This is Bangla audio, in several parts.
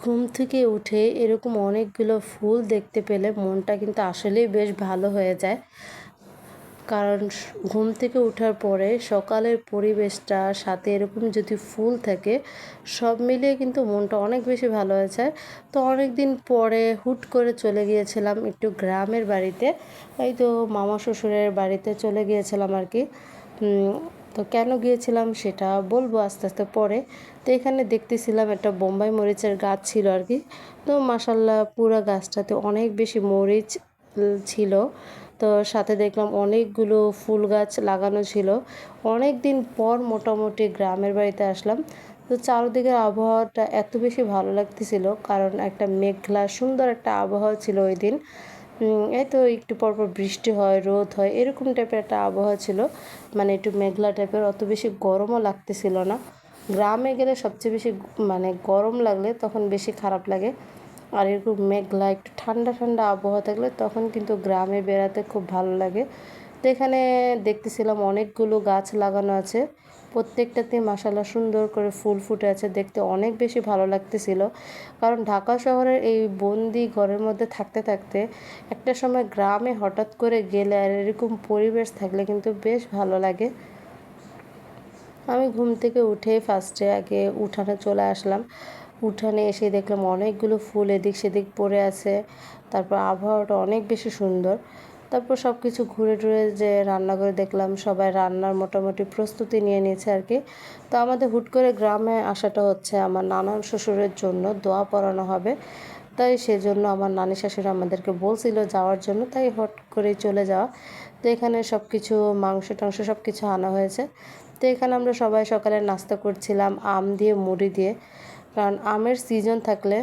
ঘুম থেকে উঠে এরকম অনেকগুলো ফুল দেখতে পেলে মনটা কিন্তু আসলেই বেশ ভালো হয়ে যায়। কারণ ঘুম থেকে ওঠার পরে সকালের পরিবেশটা সাথে এরকম যদি ফুল থাকে, সব মিলিয়ে কিন্তু মনটা অনেক বেশি ভালো হয়ে যায়। তো অনেক দিন পরে হুট করে চলে গিয়েছিলাম একটু গ্রামের বাড়িতে। এই তো মামা শ্বশুরের বাড়িতে চলে গিয়েছিলাম আর কি। তো কেন গিয়েছিলাম সেটা বলবো আস্তে আস্তে পরে। তো এখানে দেখতেছিলাম একটা বোম্বাই মরিচের গাছ ছিল আর কি। তো মাসাল্লাহ পুরো গাছটাতে অনেক বেশি মরিচ ছিল। তো সাথে দেখলাম অনেকগুলো ফুল গাছ লাগানো ছিল। অনেক দিন পর মোটামুটি গ্রামের বাড়িতে আসলাম। তো চারদিকের আবহাওয়াটা এত বেশি ভালো লাগতেছিল, কারণ একটা মেঘলা সুন্দর একটা আবহাওয়া ছিল ওই দিন। এই তো একটু পরপর বৃষ্টি হয়, রোদ হয়, এরকম টাইপের একটা আবহাওয়া ছিল। মানে একটু মেঘলা টাইপের, অত বেশি গরমও লাগতেছিল না। গ্রামে গেলে সবচেয়ে বেশি মানে গরম লাগলে তখন বেশি খারাপ লাগে। আর এরকম মেঘলা একটু ঠান্ডা ঠান্ডা আবহাওয়া থাকলে তখন কিন্তু গ্রামে বেড়াতে খুব ভালো লাগে। তো এখানে দেখতেছিলাম অনেকগুলো গাছ লাগানো আছে, প্রত্যেকটাতে মাশাআল্লাহ সুন্দর করে ফুল ফুটে আছে, দেখতে অনেক বেশি ভালো লাগতেছিল। কারণ ঢাকা শহরের এই বন্দি ঘরের মধ্যে থাকতে থাকতে একটা সময় গ্রামে হঠাৎ করে গেলে আর এরকম পরিবেশ থাকলে কিন্তু বেশ ভালো লাগে। আমি ঘুম থেকে উঠে ফার্স্টে আগে উঠানে চলে আসলাম। উঠানে এসে দেখলাম অনেকগুলো ফুল এদিক সেদিক পড়ে আছে। তারপর আবহাওয়াটা অনেক বেশি সুন্দর। তারপর সব কিছু ঘুরে টুরে যে রান্নাঘরে দেখলাম সবাই রান্নার মোটামুটি প্রস্তুতি নিয়ে নিয়েছে আর কি। তো আমাদের হুট করে গ্রামে আসাটা হচ্ছে আমার নানান শ্বশুরের জন্য দোয়া পড়ানো হবে। তাই সেজন্য আমার নানি শাশুড়ি আমাদেরকে বলছিল যাওয়ার জন্য, তাই হট করেই চলে যাওয়া। তো এখানে সব কিছু মাংস টাংস সব কিছু আনা হয়েছে। তো এখানে আমরা সবাই সকালে নাস্তা করছিলাম আম দিয়ে মুড়ি দিয়ে। কারণ আমের সিজন থাকলে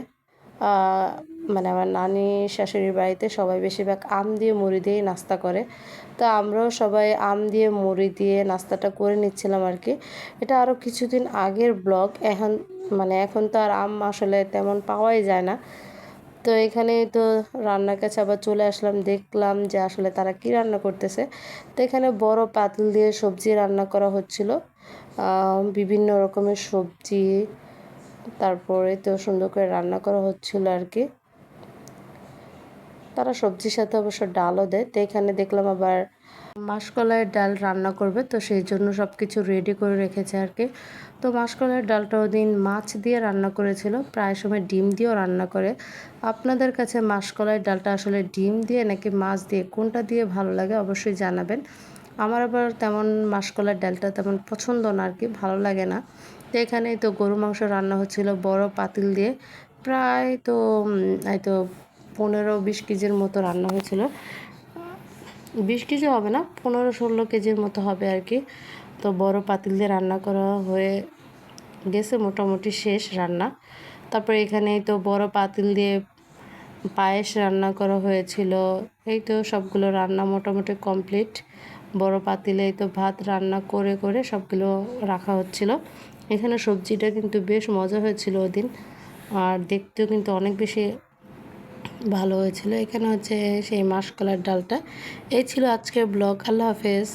মানে আমার নানি শাশুড়ির বাড়িতে সবাই বেশিরভাগ আম দিয়ে মুড়ি দিয়েই নাস্তা করে। তো আমরাও সবাই আম দিয়ে মুড়ি দিয়ে নাস্তাটা করে নিচ্ছিলাম আর কি। এটা আরও কিছুদিন আগের ব্লগ। এখন তো আর আম আসলে তেমন পাওয়াই যায় না। তো এখানে তো রান্নার কাছে আবার চলে আসলাম, দেখলাম যে আসলে তারা কি রান্না করতেছে। তো এখানে বড় পাতিল দিয়ে সবজি রান্না করা হচ্ছিল, বিভিন্ন রকমের সবজি। তারপরে তো সুন্দর করে রান্না করা হচ্ছিল আর কি। তারা সবজির সাথে অবশ্য ডালও দেয়। তো এখানে দেখলাম আবার মাসকলাইয়ের ডাল রান্না করবে, তো সেই জন্য সব কিছু রেডি করে রেখেছে আর কি। তো মাসকলাইয়ের ডালটা ওদিন মাছ দিয়ে রান্না করেছিল, প্রায় সময় ডিম দিয়েও রান্না করে। আপনাদের কাছে মাসকলাইয়ের ডালটা আসলে ডিম দিয়ে নাকি মাছ দিয়ে কোনটা দিয়ে ভালো লাগে অবশ্যই জানাবেন। আমার আবার তেমন মাসকলাইয়ের ডালটা তেমন পছন্দ না আর কি, ভালো লাগে না। তো এখানেই তো গরু মাংস রান্না হচ্ছিল বড় পাতিল দিয়ে, প্রায় তো এই তো 15-20 কেজির মতো রান্না হয়েছিল। 20 কেজি হবে না, 15-16 কেজির মতো হবে আর কি। তো বড় পাতিল দিয়ে রান্না করা হয়ে গেছে, মোটামুটি শেষ রান্না। তারপরে এখানে তো বড় পাতিল দিয়ে পায়েস রান্না করা হয়েছিল। এই তো সবগুলো রান্না মোটামুটি কমপ্লিট। বড় পাতিলে তো ভাত রান্না করে করে সবগুলো রাখা হচ্ছিল। এখানে সবজিটা কিন্তু বেশ মজা হয়েছিল ওদিন, আর দেখতেও কিন্তু অনেক বেশি ভালো হয়েছিল। এখানে হচ্ছে সেই মাসকলাইয়ের ডালটা। এই ছিল আজকের ব্লগ। আল্লাহ হাফেজ।